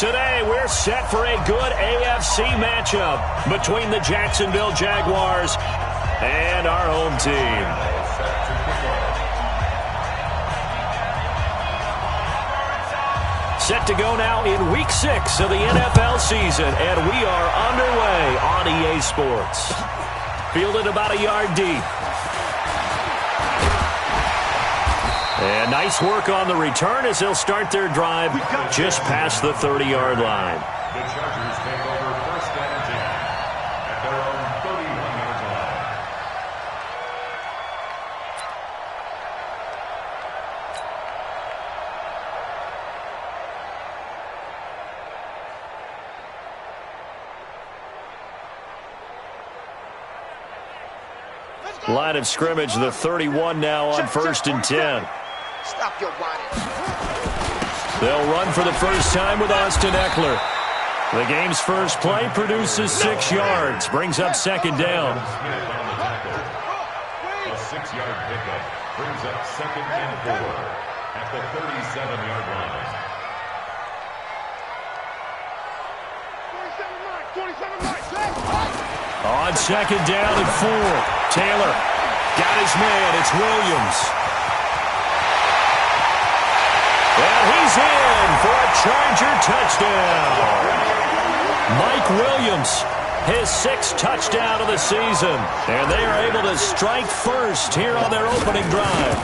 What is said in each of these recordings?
Today, we're set for a good AFC matchup between the Jacksonville Jaguars and our home team. Set to go now in Week 6 of the NFL season, and we are underway on EA Sports. Fielded about a yard deep. And nice work on the return as they'll start their drive just past the 30-yard line. The Chargers take over first and 10 at their own 31-yard line. Line of scrimmage, the 31 now on first and 10. Stop your whining. They'll run for the first time with Austin Eckler. The game's first play produces 6 yards, brings up second down. A 6-yard pickup brings up second and 4 at the 37-yard line. 27 On second down and 4. Taylor got his man. It's Williams. And he's in for a Charger touchdown. Mike Williams, his 6th touchdown of the season. And they are able to strike first here on their opening drive.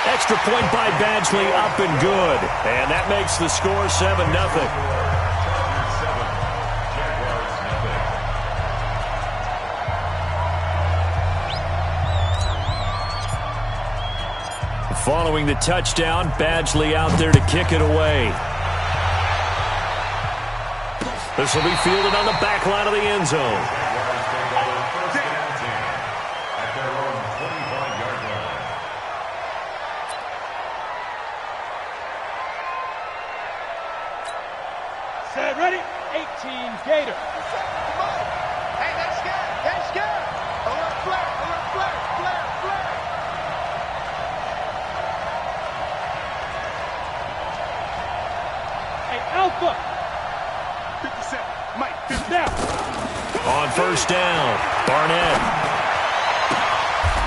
Extra point by Badgley, up and good. And that makes the score 7-0. Following the touchdown, Badgley out there to kick it away. This will be fielded on the back line of the end zone. Set, ready, 18, Gator. Hey, that's good. That's good. Alert flare, flare, flare. Alpha. 57. Mike, 50. Now. On first down, Barnett.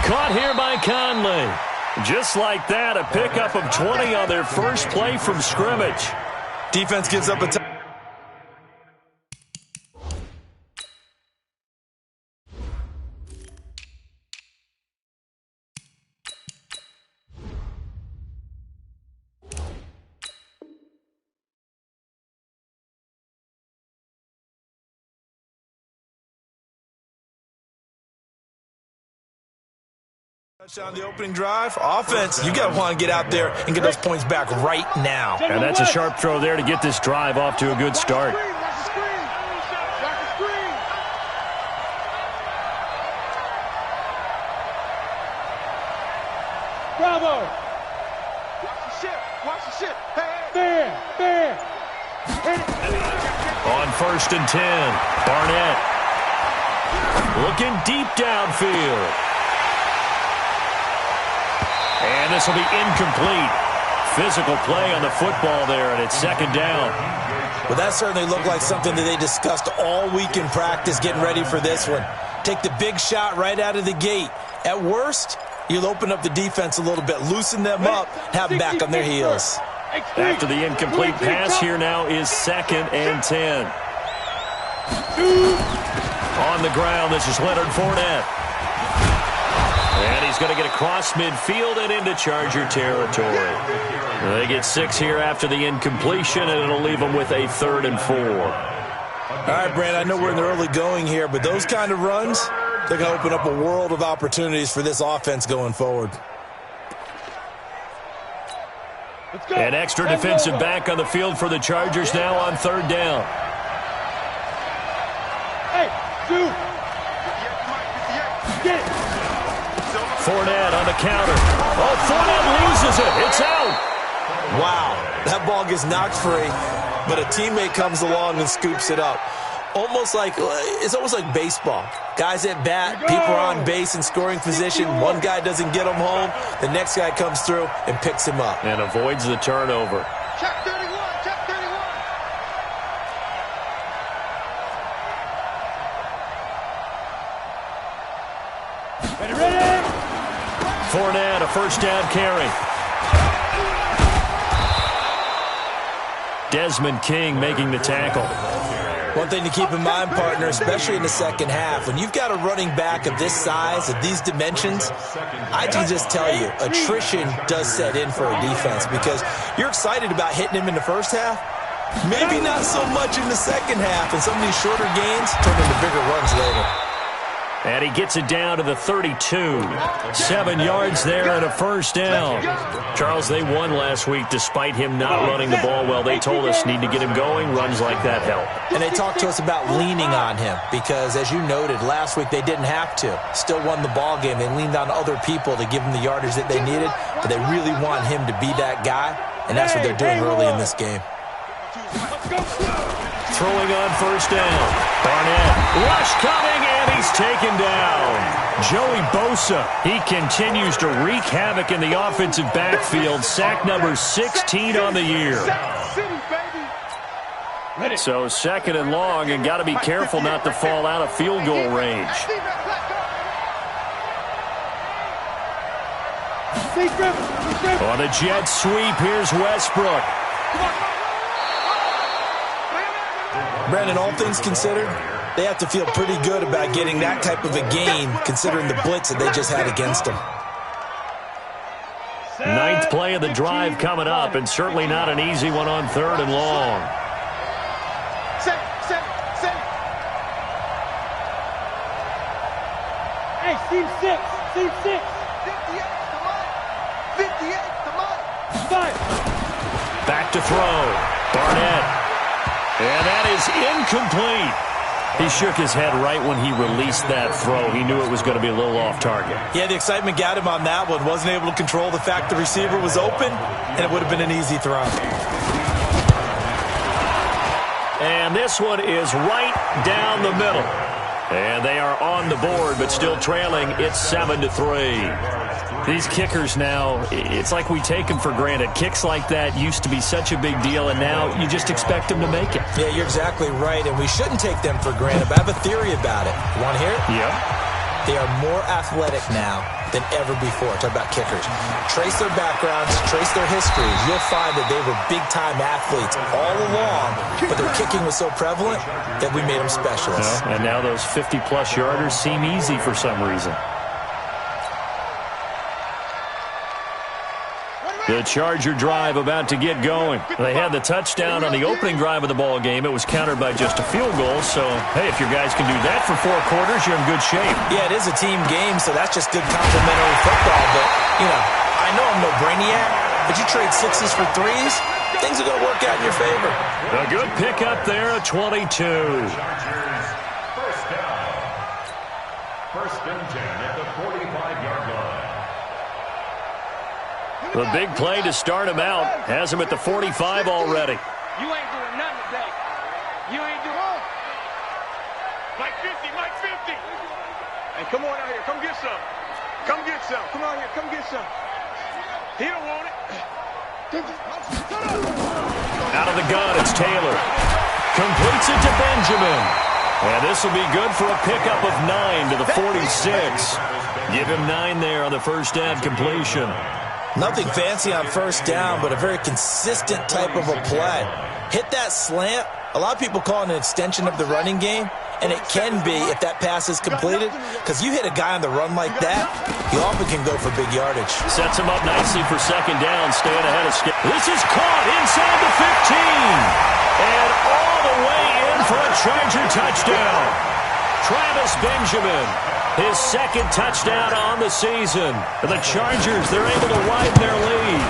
Caught here by Conley. Just like that, a pickup of 20 on their first play from scrimmage. Defense gives up a touchdown. On the opening drive, offense, you got to want to get out there and get those points back right now. And that's a sharp throw there to get this drive off to a good start. Bravo. Watch the ship. Hey. Fair. On first and 10, Barnett. Looking deep downfield. And this will be incomplete. Physical play on the football there, and it's second down. Well, that certainly looked like something that they discussed all week in practice, getting ready for this one. Take the big shot right out of the gate. At worst, you'll open up the defense a little bit, loosen them up, have them back on their heels. After the incomplete pass, here now is second and 10. On the ground, this is Leonard Fournette. And he's going to get across midfield and into Charger territory. They get 6 here after the incompletion, and it'll leave them with a 3rd and 4. All right, Brand, I know we're in the early going here, but those kind of runs, they're going to open up a world of opportunities for this offense going forward. An extra defensive back on the field for the Chargers now on 3rd down. Hey, dude. Get it. Fournette on the counter. Oh, Fournette loses it. It's out. Wow, that ball gets knocked free, but a teammate comes along and scoops it up. It's almost like baseball. Guys at bat, people are on base in scoring position. One guy doesn't get him home. The next guy comes through and picks him up. And avoids the turnover. Check 31. Check 31. Ready? Fournette, a first down carry. Desmond King making the tackle. One thing to keep in mind, partner, especially in the second half, when you've got a running back of this size, of these dimensions, I can just tell you, attrition does set in for a defense because you're excited about hitting him in the first half. Maybe not so much in the second half, and some of these shorter gains turn into bigger runs later. And he gets it down to the 32. 7 yards there and a first down. Charles, they won last week despite him not running the ball well. They told us need to get him going. Runs like that help. And they talked to us about leaning on him because, as you noted, last week they didn't have to. Still won the ball game. They leaned on other people to give them the yardage that they needed, but they really want him to be that guy, and that's what they're doing early in this game. Throwing on first down. Barnett. Rush coming, and he's taken down. Joey Bosa, he continues to wreak havoc in the offensive backfield. Sack number 16 on the year. So second and long, and got to be careful not to fall out of field goal range. On the jet sweep, here's Westbrook. Brandon, all things considered, they have to feel pretty good about getting that type of a gain considering the blitz that they just had against them. Ninth play of the drive coming up, and certainly not an easy one on third and long. Hey, team 6. Team 6. 58, come on. 58, come on. 5. Back to throw. Barnett. And that is incomplete. He shook his head right when he released that throw. He knew it was going to be a little off target. Yeah, the excitement got him on that one. Wasn't able to control the fact the receiver was open, and it would have been an easy throw. And this one is right down the middle. And they are on the board, but still trailing. It's 7-3. These kickers now, it's like we take them for granted. Kicks like that used to be such a big deal, and now you just expect them to make it. Yeah, you're exactly right, and we shouldn't take them for granted, but I have a theory about it. You want to hear it? Yeah. They are more athletic now than ever before. Talk about kickers. Trace their backgrounds, trace their histories. You'll find that they were big-time athletes all along, but their kicking was so prevalent that we made them specialists. And now those 50-plus yarders seem easy for some reason. The Charger drive about to get going. They had the touchdown on the opening drive of the ball game. It was countered by just a field goal. So, hey, if your guys can do that for 4 quarters, you're in good shape. Yeah, it is a team game, so that's just good complimentary football. But, you know, I know I'm no brainiac, but you trade 6s for 3s, things are going to work out in your favor. A good pickup there at 22. First down. First and 10 at the 45-yard line. The big play to start him out has him at the 45 already. You ain't doing nothing today. You ain't doing. Mike 50, Mike 50. Hey, come on out here. Come get some. Come get some. Come out here. Come get some. He don't want it. Out of the gun, it's Taylor. Completes it to Benjamin. And this will be good for a pickup of 9 to the 46. Give him 9 there on the first down completion. Nothing fancy on first down, but a very consistent type of a play. Hit that slant. A lot of people call it an extension of the running game, and it can be if that pass is completed, because you hit a guy on the run like that, you often can go for big yardage. Sets him up nicely for second down, staying ahead of Skip. This is caught inside the 15. And all the way in for a Charger touchdown. Travis Benjamin, his second touchdown on the season. The Chargers, they're able to widen their lead.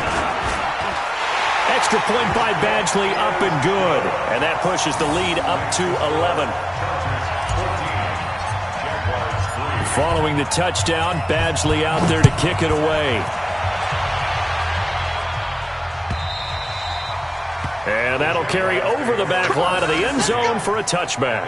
Extra point by Badgley, up and good. And that pushes the lead up to 11. Following the touchdown, Badgley out there to kick it away. And that'll carry over the back line of the end zone for a touchback.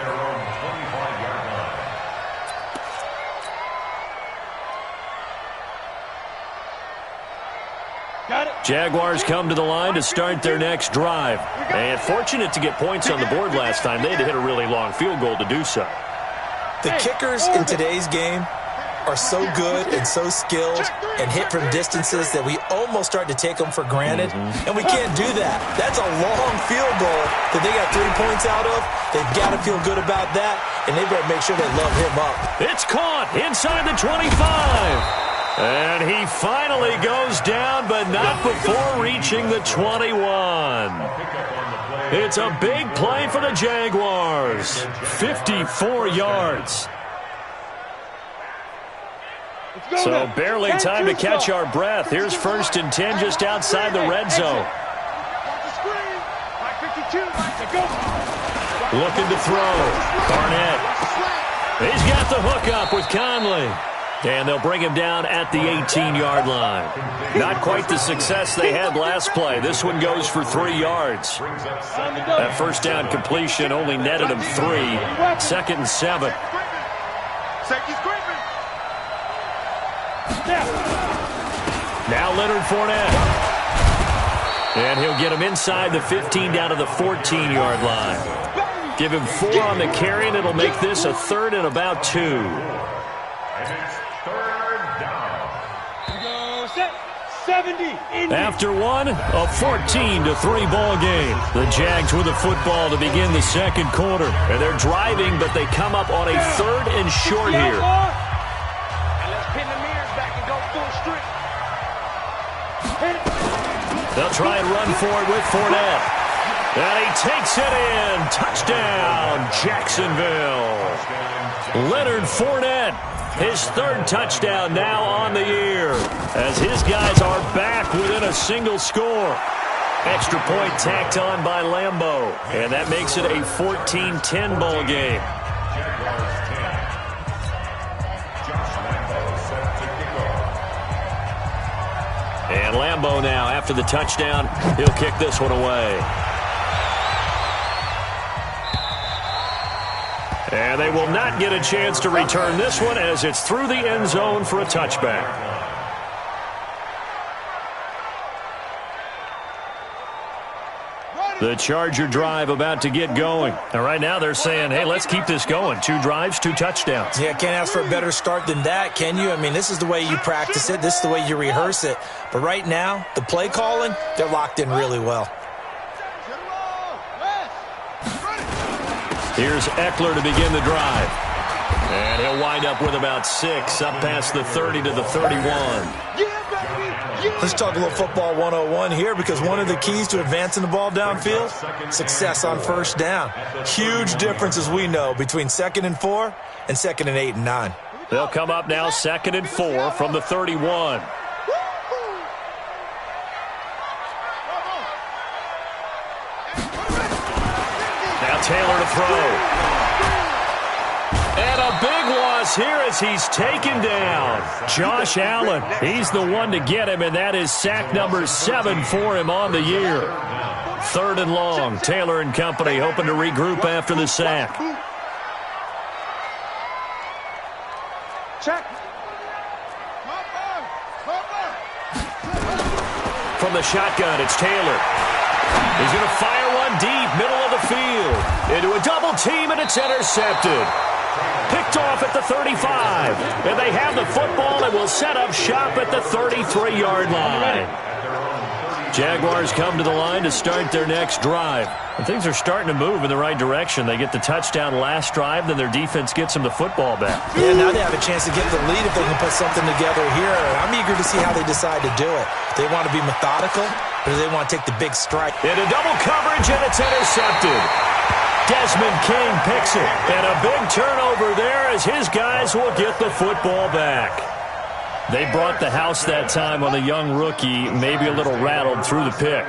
Got it. Jaguars come to the line to start their next drive. And fortunate to get points on the board last time. They had to hit a really long field goal to do so. The kickers in today's game are so good and so skilled and hit from distances that we almost start to take them for granted. And we can't do that. That's a long field goal that they got 3 points out of. They've got to feel good about that, and they better make sure they love him up. It's caught inside the 25. And he finally goes down, but not before reaching the 21. It's a big play for the Jaguars. 54 yards. So barely time to catch our breath. Here's 1st and 10 just outside the red zone. Looking to throw. Barnett. He's got the hook up with Conley. And they'll bring him down at the 18-yard line. Not quite the success they had last play. This one goes for 3 yards. That first down completion only netted him 3. 2nd and 7. Now Leonard Fournette. And he'll get him inside the 15 down to the 14-yard line. Give him 4 on the carry, and it'll make this a 3rd and about 2. After one, a 14-3 ball game. The Jags with the football to begin the second quarter. And they're driving, but they come up on a 3rd and short here. They'll try and run for it with Fournette. And he takes it in. Touchdown, Jacksonville. Leonard Fournette, his 3rd touchdown now on the year, as his guys are back within a single score. Extra point tacked on by Lambeau, and that makes it a 14-10 ball game. And Lambeau now, after the touchdown, he'll kick this one away. And they will not get a chance to return this one as it's through the end zone for a touchback. The Charger drive about to get going. And right now they're saying, hey, let's keep this going. 2 drives, 2 touchdowns. Yeah, can't ask for a better start than that, can you? I mean, this is the way you practice it. This is the way you rehearse it. But right now, the play calling, they're locked in really well. Here's Eckler to begin the drive. And he'll wind up with about 6, up past the 30 to the 31. Let's talk a little football 101 here, because one of the keys to advancing the ball downfield, success on 1st down. Huge difference, as we know, between 2nd and 4 and 2nd and 8 and 9. They'll come up now 2nd and 4 from the 31. Now Taylor to throw. And a big loss here as he's taken down. Josh Allen, he's the one to get him, and that is sack number 7 for him on the year. 3rd and long. Taylor and company hoping to regroup after the sack. Check. From the shotgun, it's Taylor. He's going to fire one deep, middle of the field. Into a double team, and it's intercepted. Picked off at the 35. And they have the football and will set up shop at the 33-yard line. Jaguars come to the line to start their next drive. And things are starting to move in the right direction. They get the touchdown last drive, then their defense gets them the football back. Yeah, now they have a chance to get the lead if they can put something together here. I'm eager to see how they decide to do it. Do they want to be methodical, or do they want to take the big strike? Into double coverage, and it's intercepted. Desmond King picks it. And a big turnover there as his guys will get the football back. They brought the house that time on the young rookie, maybe a little rattled through the pick.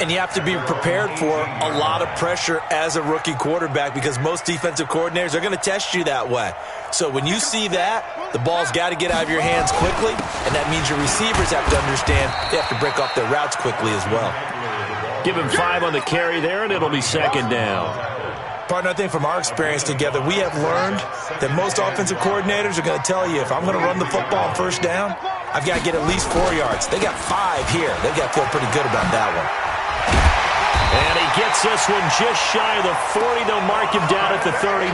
And you have to be prepared for a lot of pressure as a rookie quarterback, because most defensive coordinators are going to test you that way. So when you see that, the ball's got to get out of your hands quickly, and that means your receivers have to understand they have to break off their routes quickly as well. Give him 5 on the carry there, and it'll be 2nd down. Partner, I think from our experience together, we have learned that most offensive coordinators are going to tell you, if I'm going to run the football on 1st down, I've got to get at least 4 yards. They got 5 here. They've got to feel pretty good about that one. And he gets this one just shy of the 40. They'll mark him down at the 39.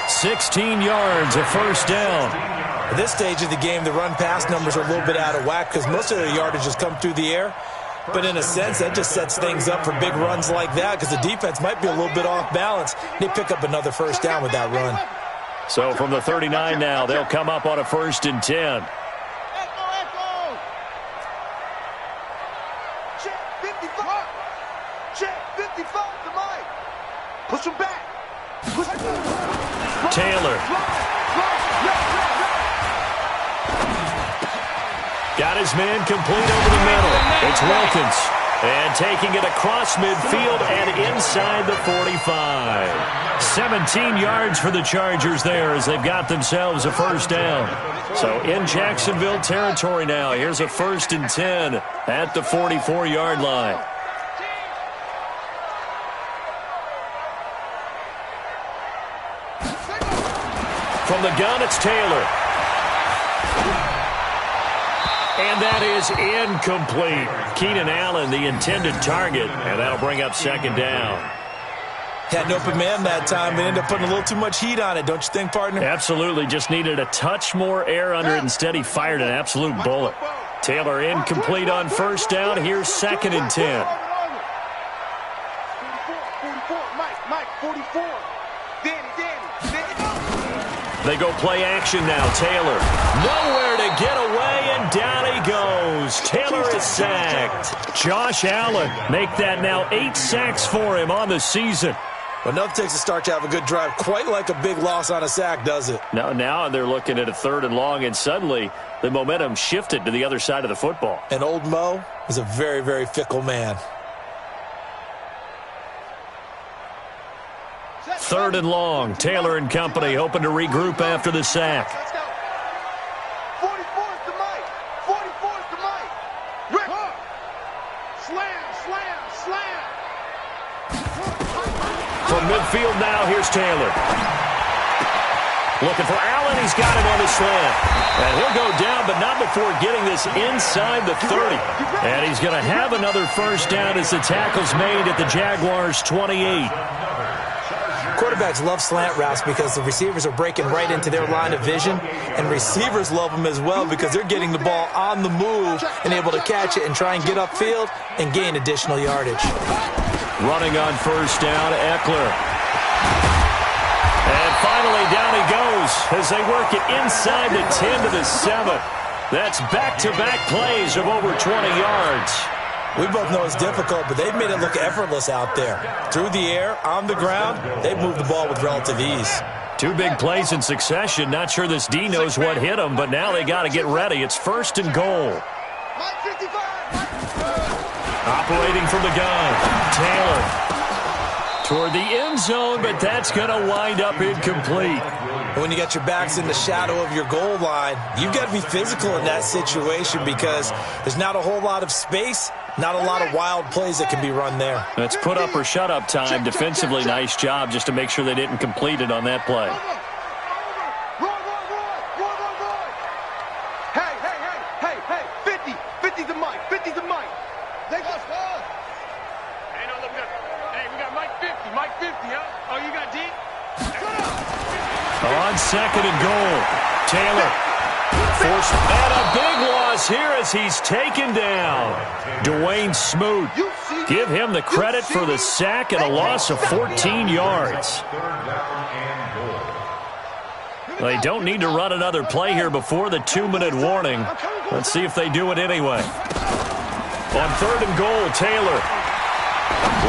16 yards, a first down. At this stage of the game, the run-pass numbers are a little bit out of whack because most of their yardage has come through the air. But in a sense, that just sets things up for big runs like that because the defense might be a little bit off balance. They pick up another first down with that run. So from the 39 now, they'll come up on a 1st and 10. Push him back. Taylor. Got his man complete over the middle. It's Wilkins. And taking it across midfield and inside the 45. 17 yards for the Chargers there as they've got themselves a first down. So in Jacksonville territory now. Here's a 1st and 10 at the 44-yard line. From the gun, it's Taylor. And that is incomplete. Keenan Allen, the intended target, and that'll bring up 2nd down. Had an open man that time, but ended up putting a little too much heat on it, don't you think, partner? Absolutely. Just needed a touch more air under it. Instead, he fired an absolute bullet. Taylor incomplete on 1st down. Here's 2nd and 10. 44, Mike, 44. Danny. They go play action now. Taylor, nowhere to get away, and down he goes. Taylor is sacked. Josh Allen, make that now 8 sacks for him on the season. Well, nothing takes a start to have a good drive quite like a big loss on a sack, does it? Now they're looking at a 3rd and long, and suddenly the momentum shifted to the other side of the football. And old Mo is a very, very fickle man. 3rd and long. Taylor and company hoping to regroup after the sack. 44's to Mike. 44's to Mike. Rip. Slam. From midfield now, here's Taylor. Looking for Allen. He's got him on the slant. And he'll go down, but not before getting this inside the 30. And he's going to have another first down as the tackle's made at the Jaguars' 28. Quarterbacks love slant routes because the receivers are breaking right into their line of vision, and receivers love them as well because they're getting the ball on the move and able to catch it and try and get upfield and gain additional yardage. Running on 1st down, Eckler. And finally down he goes as they work it inside the 10 to the 7. That's back-to-back plays of over 20 yards. We both know it's difficult, but they've made it look effortless out there. Through the air, on the ground, they've moved the ball with relative ease. 2 big plays in succession. Not sure this D knows what hit him, but now they got to get ready. It's 1st and goal. Operating from the gun, Taylor. Toward the end zone, but that's going to wind up incomplete. When you got your backs in the shadow of your goal line, you've got to be physical in that situation because there's not a whole lot of space, not a lot of wild plays that can be run there. That's put up or shut up time. Defensively, nice job just to make sure they didn't complete it on that play. Hey, 50 to Mike, 50 to Mike. They go. Hey, no, look, hey, we got Mike 50, huh? Oh, you got D? On 2nd and goal, Taylor forced, and a big loss here as he's taken down. Dwayne Smoot, give him the credit for the sack and a loss of 14 yards. They don't need to run another play here before the 2-minute warning. Let's see if they do it anyway. On 3rd and goal, Taylor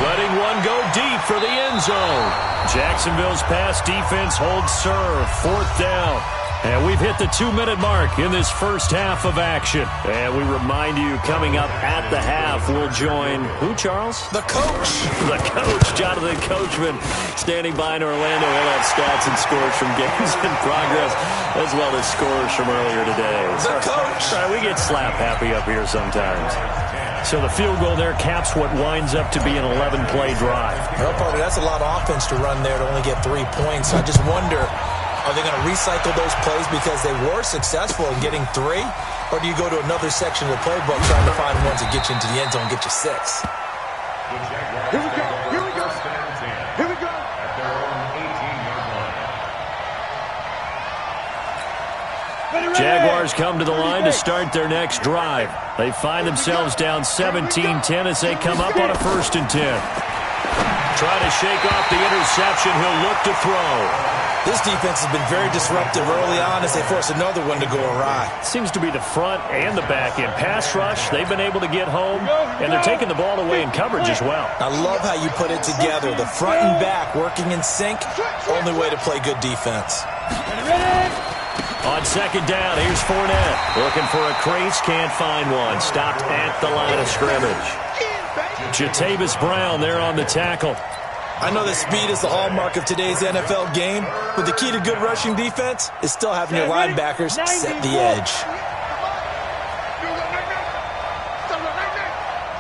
letting one go deep for the end zone. Jacksonville's pass defense holds serve. 4th down. And we've hit the 2-minute mark in this first half of action. And we remind you, coming up at the half, we'll join who, Charles? The coach. The coach, Jonathan Coachman, standing by in Orlando. He'll have stats and scores from games in progress, as well as scores from earlier today. The coach. Sorry, we get slap happy up here sometimes. So the field goal there caps what winds up to be an 11-play drive. Well, partner, that's a lot of offense to run there to only get 3 points. I just wonder Are they going to recycle those plays because they were successful in getting 3? Or do you go to another section of the playbook trying to find ones that get you into the end zone and get you 6? Here we go. Here we go. Here we go. At their own 18-yard line. Jaguars come to the line to start their next drive. They find themselves down 17-10 as they come up on a 1st and 10. Try to shake off the interception. He'll look to throw. This defense has been very disruptive early on as they force another one to go awry. Seems to be the front and the back end. Pass rush, they've been able to get home, and they're taking the ball away in coverage as well. I love how you put it together. The front and back working in sync, only way to play good defense. On 2nd down, here's Fournette. Looking for a crease, can't find one. Stopped at the line of scrimmage. Jatavis Brown there on the tackle. I know that speed is the hallmark of today's NFL game, but the key to good rushing defense is still having your linebackers set the edge.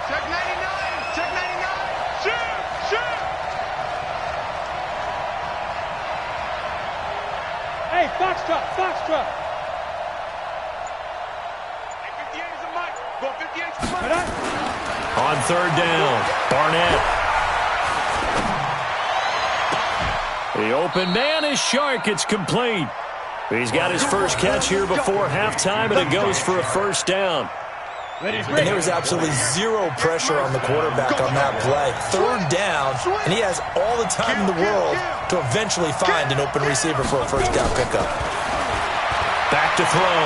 Check 99. Check 99. Shoot. Hey, Foxtrot. Hey, 58 is a mic. Go 58 is a mic. On 3rd down, Barnett. The open man is Shark. It's complete. He's got his first catch here before halftime, and it goes for a 1st down. And there was absolutely zero pressure on the quarterback on that play. 3rd down, and he has all the time in the world to eventually find an open receiver for a 1st down pickup. Back to throw.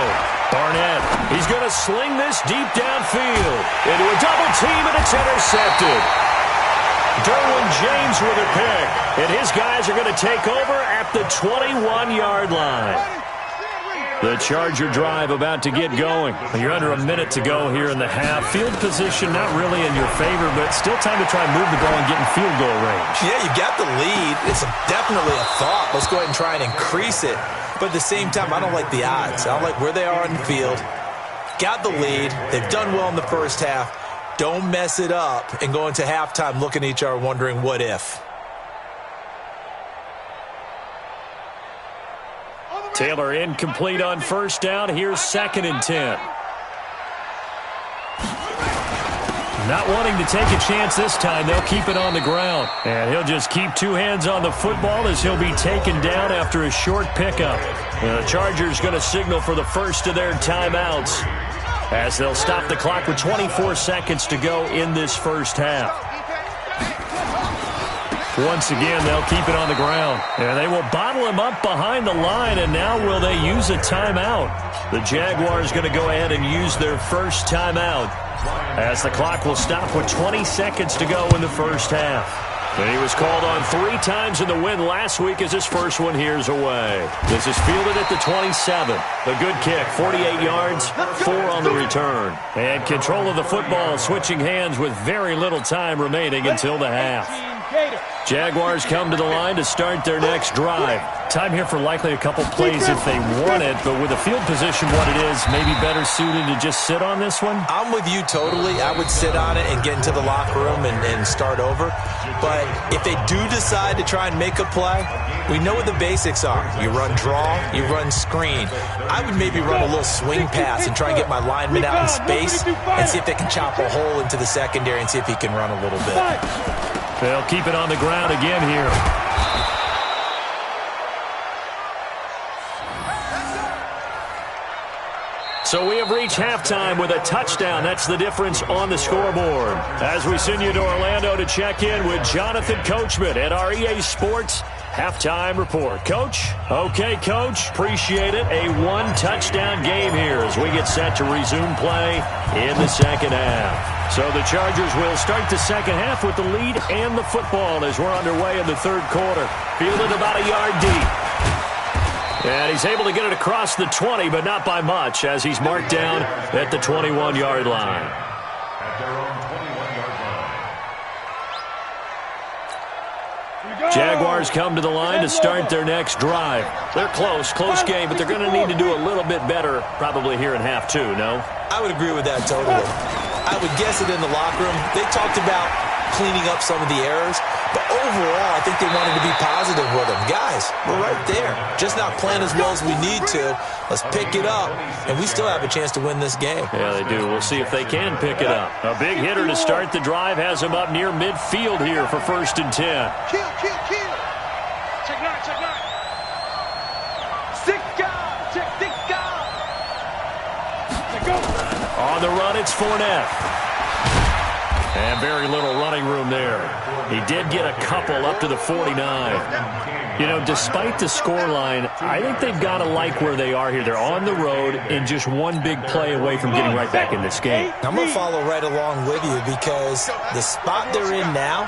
Barnett. He's going to sling this deep downfield into a double team, and it's intercepted. Derwin James with a pick, and his guys are going to take over at the 21-yard line. The Charger drive about to get going. You're under a minute to go here in the half. Field position not really in your favor, but still time to try and move the ball and get in field goal range. Yeah, you got the lead. It's definitely a thought. Let's go ahead and try and increase it. But at the same time, I don't like the odds. I don't like where they are on the field. Got the lead. They've done well in the first half. Don't mess it up and go into halftime looking at each other wondering what if. Taylor incomplete on 1st down. Here's 2nd and 10. Not wanting to take a chance this time. They'll keep it on the ground. And he'll just keep 2 hands on the football as he'll be taken down after a short pickup. And the Chargers going to signal for the first of their timeouts, as they'll stop the clock with 24 seconds to go in this first half. Once again, they'll keep it on the ground. And they will bottle him up behind the line, and now will they use a timeout? The Jaguars going to go ahead and use their first timeout, as the clock will stop with 20 seconds to go in the first half. And he was called on 3 times in the win last week as his first one here's away. This is fielded at the 27. A good kick, 48 yards, 4 on the return. And control of the football switching hands with very little time remaining until the half. Jaguars come to the line to start their next drive. Time here for likely a couple plays if they want it, but with the field position what it is, maybe better suited to just sit on this one? I'm with you totally. I would sit on it and get into the locker room and start over. But if they do decide to try and make a play, we know what the basics are. You run draw, you run screen. I would maybe run a little swing pass and try and get my lineman out in space and see if they can chop a hole into the secondary and see if he can run a little bit. They'll keep it on the ground again here. So we have reached halftime with a touchdown. That's the difference on the scoreboard. As we send you to Orlando to check in with Jonathan Coachman at our EA Sports Halftime Report. Coach? Okay, Coach. Appreciate it. A 1-touchdown game here as we get set to resume play in the second half. So the Chargers will start the second half with the lead and the football as we're underway in the third quarter. Fielded about a yard deep. And he's able to get it across the 20, but not by much, as he's marked down at the 21-yard line. At their own 21-yard line. Jaguars come to the line to start their next drive. They're close game, but they're going to need to do a little bit better probably here in half 2, no? I would agree with that totally. I would guess it in the locker room. They talked about cleaning up some of the errors. But overall, I think they wanted to be positive with them. Guys, we're right there. Just not playing as well as we need to. Let's pick it up, and we still have a chance to win this game. Yeah, they do. We'll see if they can pick it up. A big hitter to start the drive has him up near midfield here for 1st and 10. Kill. Check nine. Six guys. Check six guys. Go. On the run, it's Fournette. And very little running room there. He did get a couple up to the 49. You know, despite the scoreline, I think they've got to like where they are here. They're on the road and just one big play away from getting right back in this game. I'm going to follow right along with you because the spot they're in now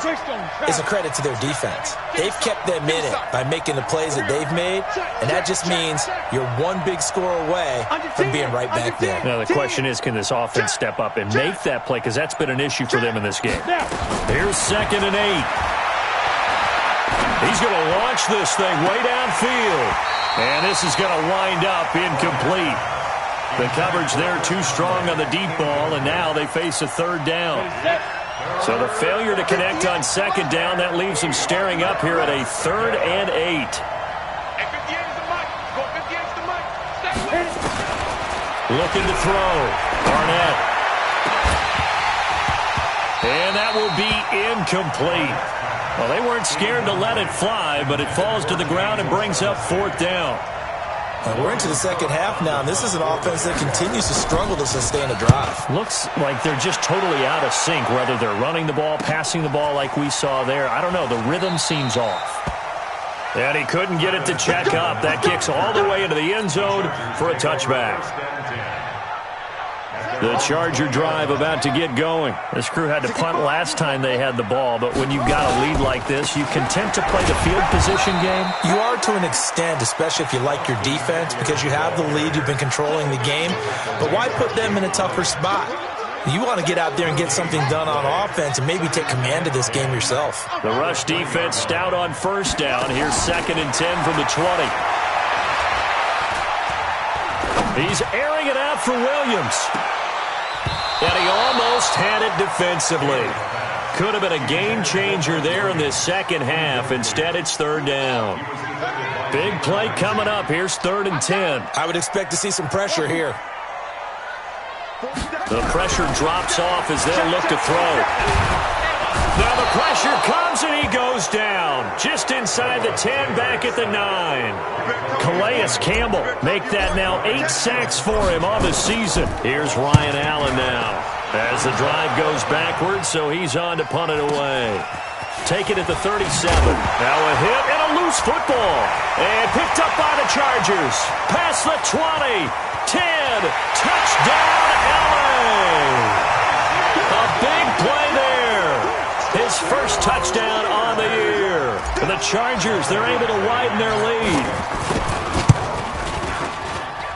is a credit to their defense. They've kept them in it by making the plays that they've made, and that just means you're one big score away from being right back there. Now, the question is, can this offense step up and make that play? Because that's been an issue for them in this game. Here's 2nd and 8. He's going to launch this thing way downfield. And this is going to wind up incomplete. The coverage there too strong on the deep ball, and now they face a 3rd down. So the failure to connect on 2nd down, that leaves them staring up here at a 3rd and 8. Looking to throw. Barnett. And that will be incomplete. Well, they weren't scared to let it fly, but it falls to the ground and brings up 4th down. And we're into the second half now, and this is an offense that continues to struggle to sustain a drive. Looks like they're just totally out of sync, whether they're running the ball, passing the ball like we saw there. I don't know. The rhythm seems off. And he couldn't get it to check up. That kicks all the way into the end zone for a touchback. The Charger drive about to get going. This crew had to punt last time they had the ball, but when you've got a lead like this, you content to play the field position game? You are to an extent, especially if you like your defense, because you have the lead, you've been controlling the game. But why put them in a tougher spot? You want to get out there and get something done on offense and maybe take command of this game yourself. The rush defense stout on 1st down. Here's 2nd and 10 from the 20. He's airing it out for Williams. And he almost had it defensively. Could have been a game changer there in this second half. Instead, it's 3rd down. Big play coming up. Here's 3rd and 10. I would expect to see some pressure here. The pressure drops off as they look to throw. Now the pressure comes and he goes down. Just inside the 10, back at the 9. Calais Campbell make that now 8 sacks for him on the season. Here's Ryan Allen now as the drive goes backwards, so he's on to punt it away. Take it at the 37. Now a hit and a loose football. And picked up by the Chargers. Past the 20. 10. Touchdown, LA. A big play there. His first touchdown on the year. And the Chargers, they're able to widen their lead.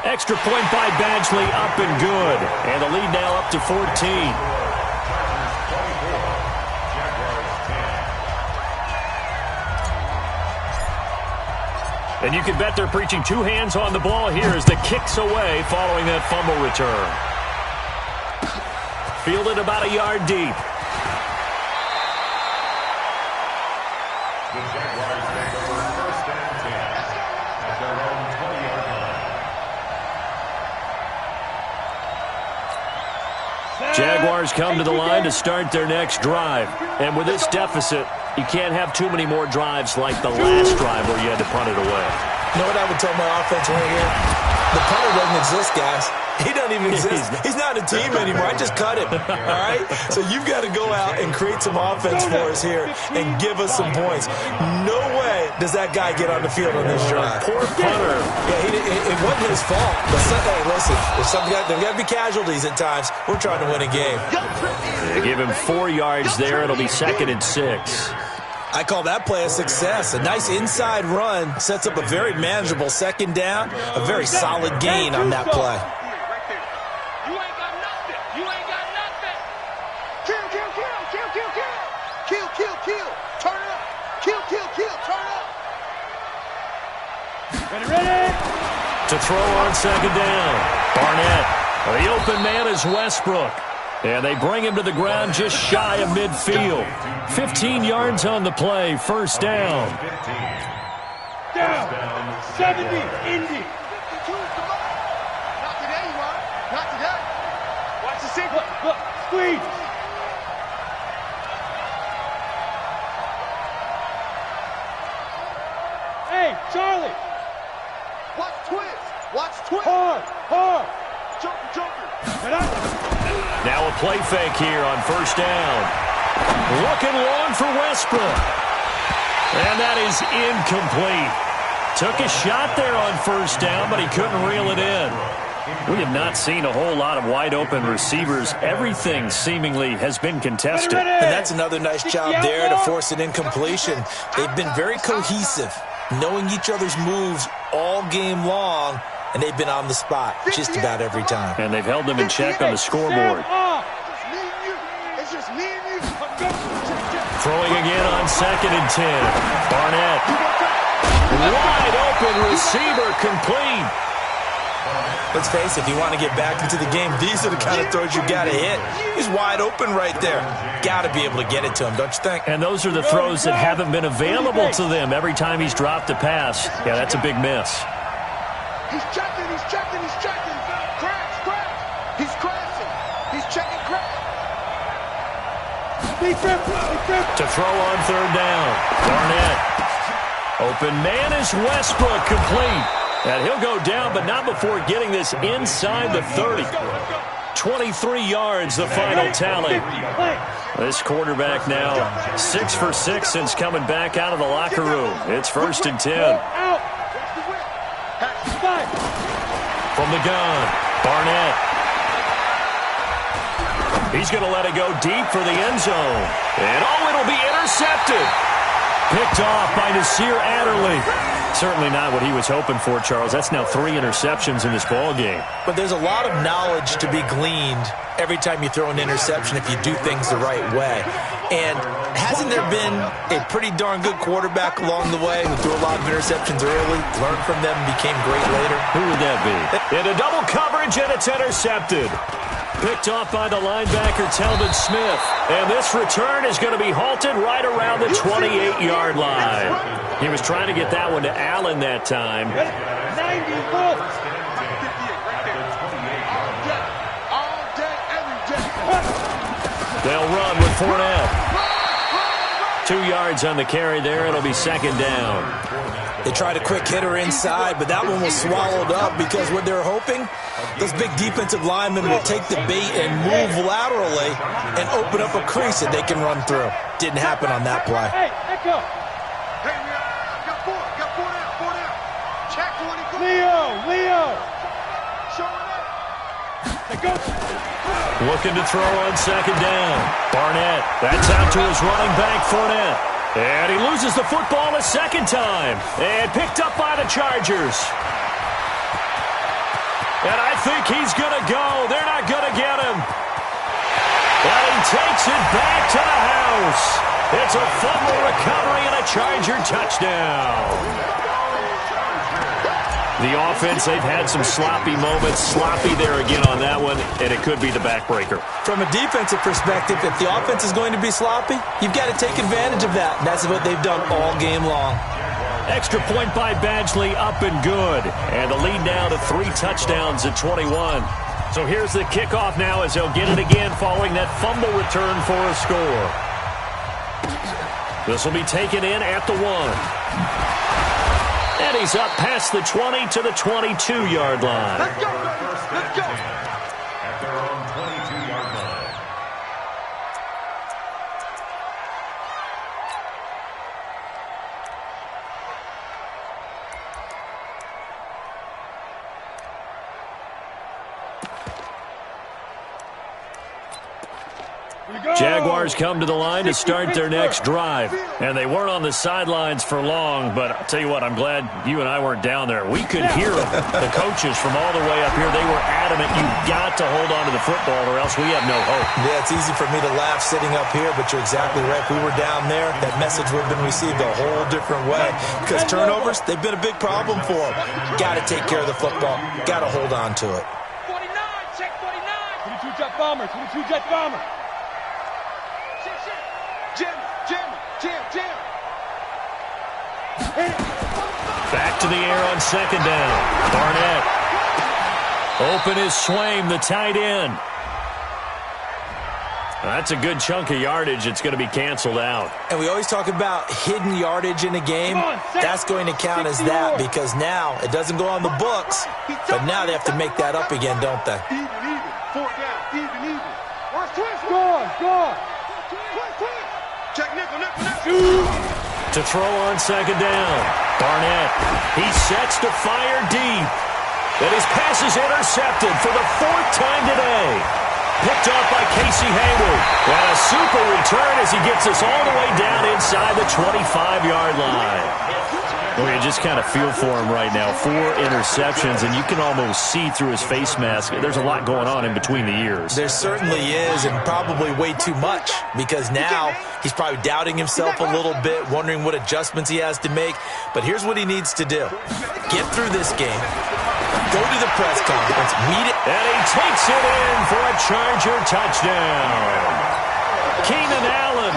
Extra point by Badgley, up and good. And the lead now up to 14. And you can bet they're preaching 2 hands on the ball here as the kick's away following that fumble return. Fielded about a yard deep. The Jaguars take over 1st and 10 at their own 20-yard line. Jaguars come to the line to start their next drive. And with this deficit, you can't have too many more drives like the last drive where you had to punt it away. You know what I would tell my offense right here? The punter doesn't exist, guys. He doesn't even exist. He's not a team anymore. I just cut him. All right? So you've got to go out and create some offense for us here and give us some points. No way does that guy get on the field on this drive. Poor punter. Yeah, it wasn't his fault. But hey, listen, there's got to be casualties at times. We're trying to win a game. They give him 4 yards there. It'll be 2nd and 6. I call that play a success. A nice inside run sets up a very manageable 2nd down. A very solid gain on that play. You ain't got nothing. You ain't got nothing. Kill. Turn up. Kill. Turn up. Ready. To throw on 2nd down. Barnett. The open man is Westbrook. And they bring him to the ground just shy of midfield. 15 yards on the play, first down. Down. 70, Indy. Not today, you are. Not today. Watch the secret. Look, squeeze. Hey, Charlie. Watch twist. Watch twist. Hard. Joker. Now a play fake here on first down. Looking long for Westbrook. And that is incomplete. Took a shot there on first down, but he couldn't reel it in. We have not seen a whole lot of wide-open receivers. Everything seemingly has been contested. And that's another nice job there to force an incompletion. They've been very cohesive, knowing each other's moves all game long, and they've been on the spot just about every time. And they've held them in check on the scoreboard. It's just me and you. Throwing again on 2nd and 10. Barnett. Wide open receiver, complete. Let's face it, if you want to get back into the game, these are the kind of throws you got to hit. He's wide open right there. Got to be able to get it to him, don't you think? And those are the throws that haven't been available to them every time he's dropped a pass. Yeah, that's a big miss. He's checking. Crash. He's crashing. He's checking crash. To throw on 3rd down. Barnett. Open man is Westbrook, complete. And he'll go down, but not before getting this inside the 30. 23 yards, the final tally. This quarterback now 6 for 6 since coming back out of the locker room. It's 1st and 10. From the gun, Barnett. He's going to let it go deep for the end zone. And it'll be intercepted. Picked off by Nasir Adderley. Certainly not what he was hoping for, Charles. That's now 3 interceptions in this ball game. But there's a lot of knowledge to be gleaned every time you throw an interception if you do things the right way. And hasn't there been a pretty darn good quarterback along the way who threw a lot of interceptions early, learned from them, and became great later? Who would that be? Into double coverage, and it's intercepted. Picked off by the linebacker, Telvin Smith. And this return is going to be halted right around the 28-yard line. He was trying to get that one to Allen that time. 94. They'll run with Fournette. 2 yards on the carry there. It'll be 2nd down. They tried a quick hitter inside, but that one was swallowed up because what they're hoping, those big defensive linemen will take the bait and move laterally and open up a crease that they can run through. Didn't happen on that play. Hey, Echo. Hey, got four down. Check when he goes. Leo. Showing up. Hey, go. Looking to throw on 2nd down. Barnett. That's out to his running back, Fournette. And he loses the football a 2nd time. And picked up by the Chargers. And I think he's going to go. They're not going to get him. But he takes it back to the house. It's a fumble recovery and a Charger touchdown. The offense, they've had some sloppy moments. Sloppy there again on that one, and it could be the backbreaker. From a defensive perspective, if the offense is going to be sloppy, you've got to take advantage of that. And that's what they've done all game long. Extra point by Badgley, up and good. And the lead now to 3 touchdowns at 21. So here's the kickoff now as they'll get it again following that fumble return for a score. This will be taken in at the 1. And he's up past the 20 to the 22-yard line. Let's go, let's go. At their own 22-yard line. Jaguars come to the line to start their next drive. And they weren't on the sidelines for long, but I'll tell you what, I'm glad you and I weren't down there. We could hear the coaches from all the way up here. They were adamant, you've got to hold on to the football or else we have no hope. Yeah, it's easy for me to laugh sitting up here, but you're exactly right. If we were down there, that message would have been received a whole different way. Because turnovers, they've been a big problem for them. Got to take care of the football. Got to hold on to it. 49, check 49. 22 jump bomber. 22 jet bomber. Jam, jam, jam, jam. Back to the air on second down. Barnett. Open is Swaim, the tight end. That's a good chunk of yardage. It's going to be canceled out. And we always talk about hidden yardage in a game. That's going to count as that because now it doesn't go on the books, but now they have to make that up again, don't they? Even. 4 down. Even. Watch twist. Score. Check nickel. To throw on second down. Barnett. He sets to fire deep. And his pass is intercepted for the 4th time today. Picked off by Casey Hayward. And a super return as he gets us all the way down inside the 25-yard line. Well, you just kind of feel for him right now. 4 interceptions, and you can almost see through his face mask. There's a lot going on in between the ears. There certainly is, and probably way too much, because now he's probably doubting himself a little bit, wondering what adjustments he has to make. But here's what he needs to do. Get through this game. Go to the press conference, meet it. And he takes it in for a Charger touchdown. Keenan Allen,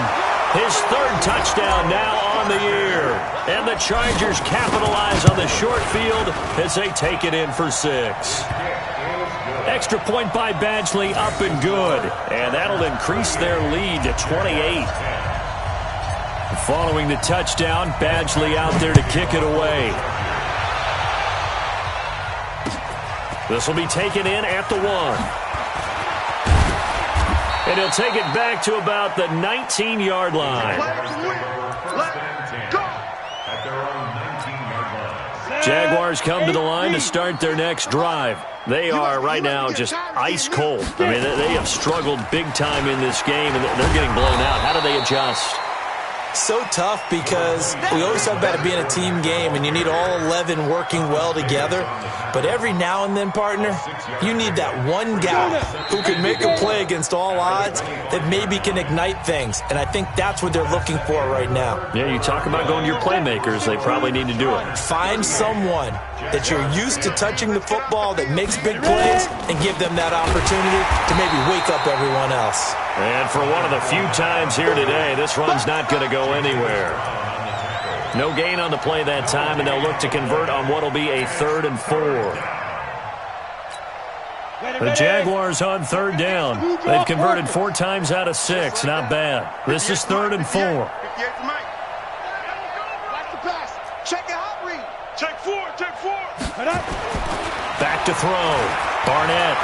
his 3rd touchdown now on the year. And the Chargers capitalize on the short field as they take it in for 6. Extra point by Badgley, up and good. And that'll increase their lead to 28. Following the touchdown, Badgley out there to kick it away. This will be taken in at the 1. And he'll take it back to about the 19-yard line. Jaguars come to the line to start their next drive. They are right now just ice cold. I mean, they have struggled big time in this game, and they're getting blown out. How do they adjust? So tough because we always talk about it being a team game and you need all 11 working well together. But every now and then, partner, you need that one guy who can make a play against all odds that maybe can ignite things. And I think that's what they're looking for right now. Yeah, you talk about going to your playmakers. They probably need to do it. Find someone that you're used to touching the football that makes big plays and give them that opportunity to maybe wake up everyone else. And for one of the few times here today, this run's not going to go anywhere. No gain on the play that time, and they'll look to convert on what will be a 3rd and 4. The Jaguars on 3rd down. They've converted 4 times out of 6. Not bad. This is 3rd and 4. Watch the pass. Check it out, read. Check 4. Back to throw. Barnett.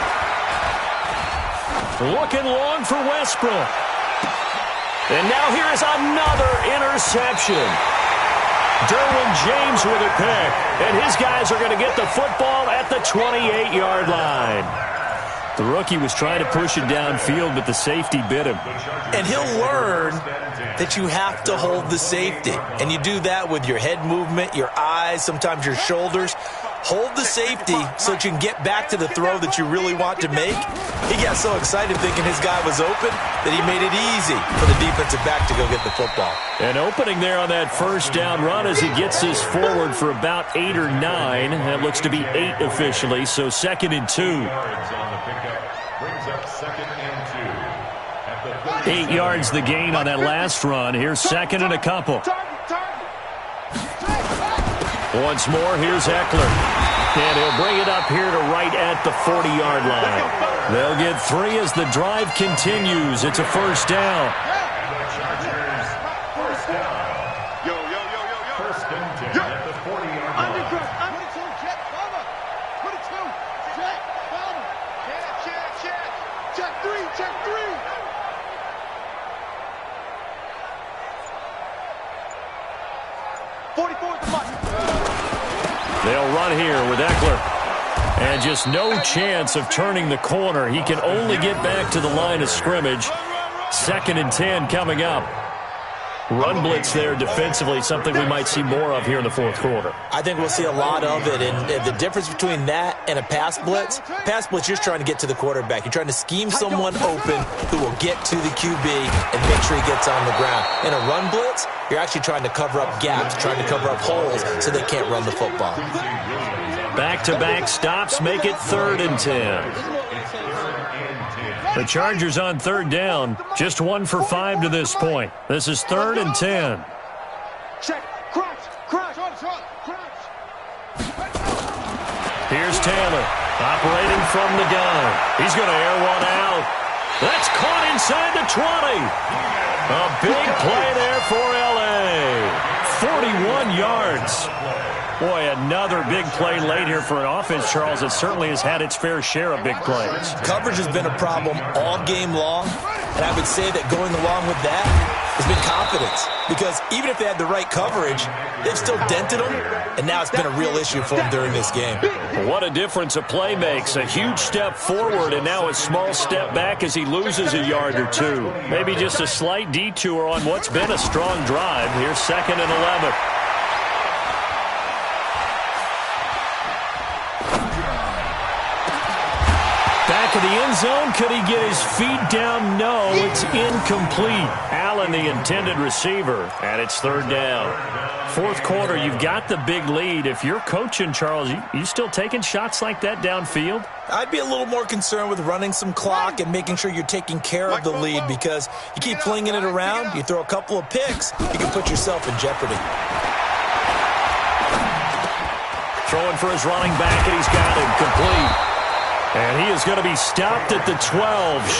Looking long for Westbrook. And now here is another interception. Derwin James with a pick. And his guys are going to get the football at the 28-yard line. The rookie was trying to push it downfield, but the safety bit him. And he'll learn that you have to hold the safety. And you do that with your head movement, your eyes, sometimes your shoulders. Hold the safety so that you can get back to the throw that you really want to make. He got so excited thinking his guy was open that he made it easy for the defensive back to go get the football. An opening there on that 1st down run as he gets this forward for about 8 or 9. That looks to be 8 officially, so 2nd and 2. 8 yards the gain on that last run. Here's 2nd and a couple. Once more, here's Eckler. And he'll bring it up here to right at the 40-yard line. They'll get 3 as the drive continues. It's a 1st down. First and 10 at the 40-yard line. Check 3. They'll run here with Eckler. And just no chance of turning the corner. He can only get back to the line of scrimmage. 2nd and 10 coming up. Run blitz there defensively, something we might see more of here in the 4th quarter. I think we'll see a lot of it, and the difference between that and a pass blitz, you're just trying to get to the quarterback. You're trying to scheme someone open who will get to the QB and make sure he gets on the ground. In a run blitz, you're actually trying to cover up gaps, trying to cover up holes so they can't run the football. Back-to-back stops make it 3rd and 10. The Chargers on third down, just 1 for 5 to this point. This is 3rd and 10. Check. Crunch. Here's Taylor, operating from the gun. He's going to air one out. That's caught inside the 20. A big play there for L.A. 41 yards. Boy, another big play late here for an offense, Charles, that certainly has had its fair share of big plays. Coverage has been a problem all game long, and I would say that going along with that has been confidence. Because even if they had the right coverage, they've still dented them, and now it's been a real issue for them during this game. What a difference a play makes. A huge step forward and now a small step back as he loses a yard or two. Maybe just a slight detour on what's been a strong drive. Here's 2nd and 11. Back of the end zone. Could he get his feet down? No, it's incomplete. Allen, the intended receiver, and it's 3rd down. 4th quarter, you've got the big lead. If you're coaching, Charles, you still taking shots like that downfield? I'd be a little more concerned with running some clock and making sure you're taking care of the lead, because you keep flinging it around, you throw a couple of picks, you can put yourself in jeopardy. Throwing for his running back, and he's got him complete. And he is going to be stopped at the 12,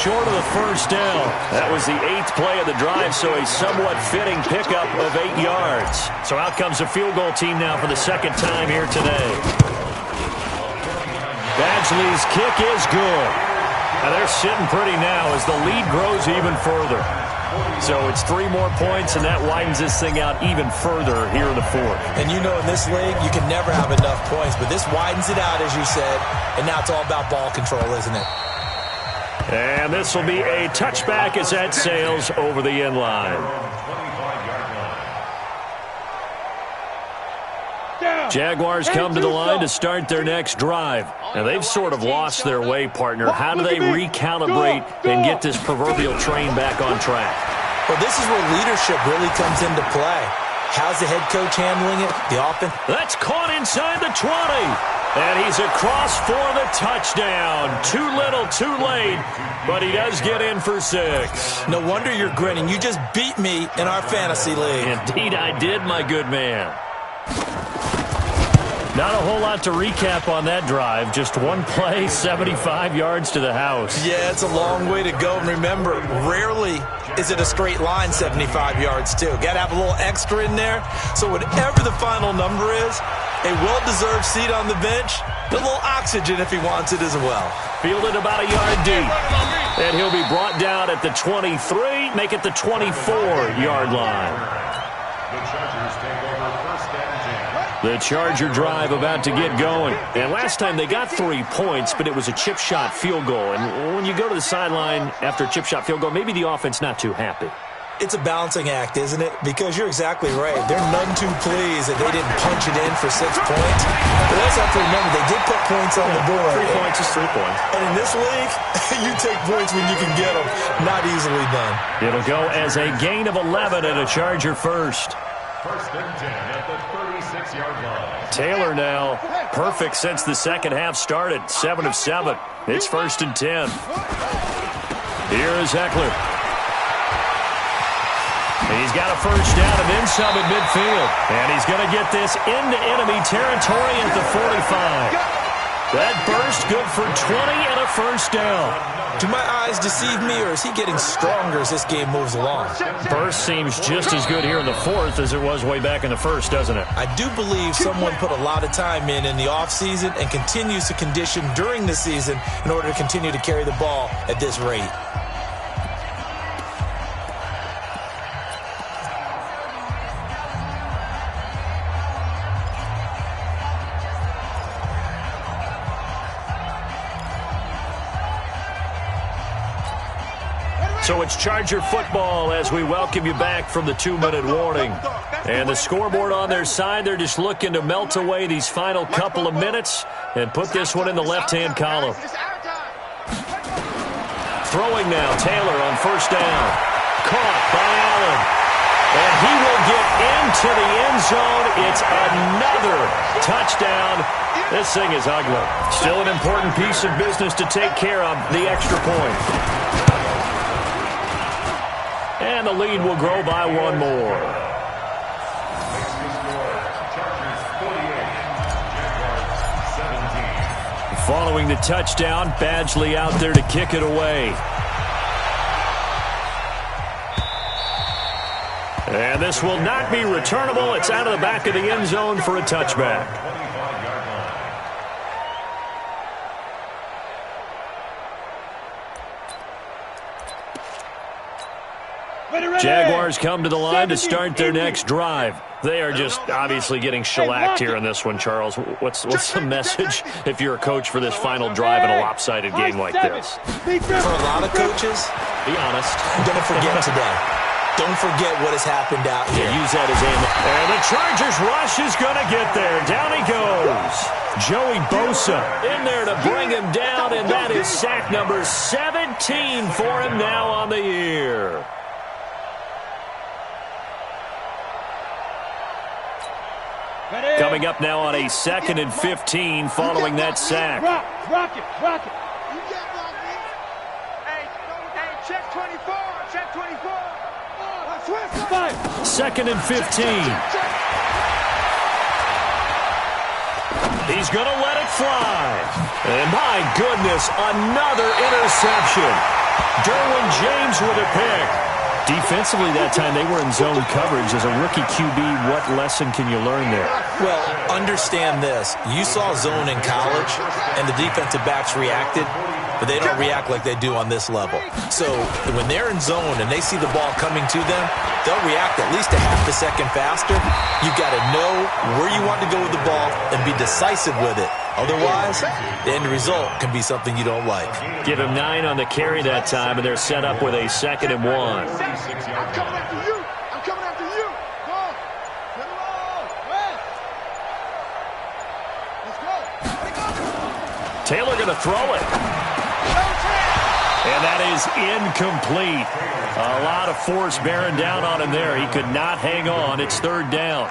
short of the 1st down. That was the 8th play of the drive, so a somewhat fitting pickup of 8 yards. So out comes the field goal team now for the 2nd time here today. Badgley's kick is good. And they're sitting pretty now as the lead grows even further. So it's 3 more points, and that widens this thing out even further here in the 4th. And you know, in this league, you can never have enough points, but this widens it out, as you said, and now it's all about ball control, isn't it? And this will be a touchback as that sails over the end line. Jaguars come to the line to start their next drive. And they've sort of lost their way, partner. How do they recalibrate and get this proverbial train back on track? Well, this is where leadership really comes into play. How's the head coach handling it? The offense? That's caught inside the 20. And he's across for the touchdown. Too little, too late. But he does get in for 6. No wonder you're grinning. You just beat me in our fantasy league. Indeed I did, my good man. Not a whole lot to recap on that drive. Just one play, 75 yards to the house. Yeah, it's a long way to go. And remember, rarely is it a straight line 75 yards, too. Got to have a little extra in there. So whatever the final number is, a well-deserved seat on the bench, a little oxygen if he wants it as well. Fielded about a yard deep. And he'll be brought down at the 23, make it the 24-yard line. The Chargers take over 1st and 10. The Charger drive about to get going. And last time they got 3 points, but it was a chip shot field goal. And when you go to the sideline after a chip shot field goal, maybe the offense not too happy. It's a balancing act, isn't it? Because you're exactly right. They're none too pleased that they didn't punch it in for 6 points. But also have to remember, they did put points on the board. 3 points is 3 points. And in this league, you take points when you can get them. Not easily done. It'll go as a gain of 11 and a Charger first. 1st and 10 at the 36-yard line. Taylor now perfect since the second half started. 7 of 7. It's 1st and 10. Here is Eckler. He's got a 1st down and then some at midfield. And he's going to get this into enemy territory at the 45. That burst good for 20 and a 1st down. Do my eyes deceive me, or is he getting stronger as this game moves along? Burst seems just as good here in the 4th as it was way back in the 1st, doesn't it? I do believe someone put a lot of time in the offseason and continues to condition during the season in order to continue to carry the ball at this rate. So it's Charger football as we welcome you back from the 2-minute warning. And the scoreboard on their side, they're just looking to melt away these final couple of minutes and put this one in the left-hand column. Throwing now, Taylor on 1st down. Caught by Allen. And he will get into to the end zone. It's another touchdown. This thing is ugly. Still an important piece of business to take care of, the extra point. And the lead will grow by one more. Following the touchdown, Badgley out there to kick it away. And this will not be returnable. It's out of the back of the end zone for a touchback. Jaguars come to the line to start their next drive. They are just obviously getting shellacked here in this one, Charles. What's the message if you're a coach for this final drive in a lopsided game like this? For a lot of coaches, be honest, don't forget today. Don't forget what has happened out here. Use that as ammo. And the Chargers rush is going to get there. Down he goes. Joey Bosa in there to bring him down, and that is sack number 17 for him now on the year. Coming up now on a 2nd and 15 following that sack. Rock it. Hey, check 24. Check 24. 2nd and 15. He's going to let it fly. And my goodness, another interception. Derwin James with a pick. Defensively that time, they were in zone coverage. As a rookie QB, what lesson can you learn there? Well, understand this. You saw zone in college, and the defensive backs reacted, but they don't react like they do on this level. So when they're in zone and they see the ball coming to them, they'll react at least a half a second faster. You've got to know where you want to go with the ball and be decisive with it. Otherwise, the end result can be something you don't like. Give him 9 on the carry that time, and they're set up with a 2nd and 1. I'm coming after you. I'm coming after you. Go. Get it all. Let's go. Taylor going to throw it. And that is incomplete. A lot of force bearing down on him there. He could not hang on. It's 3rd down.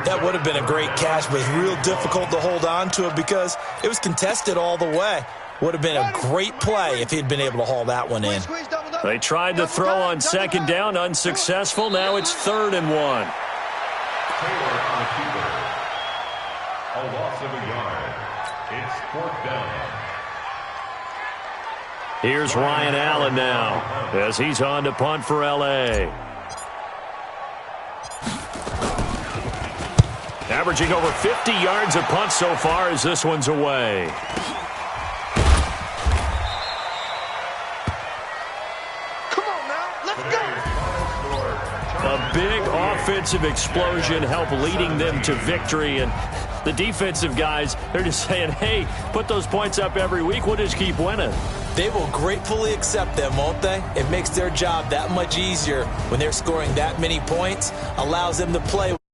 That would have been a great catch, but it's real difficult to hold on to it because it was contested all the way. Would have been a great play if he'd been able to haul that one in. They tried to throw on 2nd down, unsuccessful. Now it's 3rd and 1. Taylor on the keeper. A loss of a yard. It's 4th down. Here's Ryan Allen now as he's on to punt for L.A. Averaging over 50 yards a punt so far as this one's away. Come on now, let's go. A big offensive explosion helped leading them to victory, and the defensive guys, they're just saying, hey, put those points up every week, we'll just keep winning. They will gratefully accept them, won't they? It makes their job that much easier when they're scoring that many points, allows them to play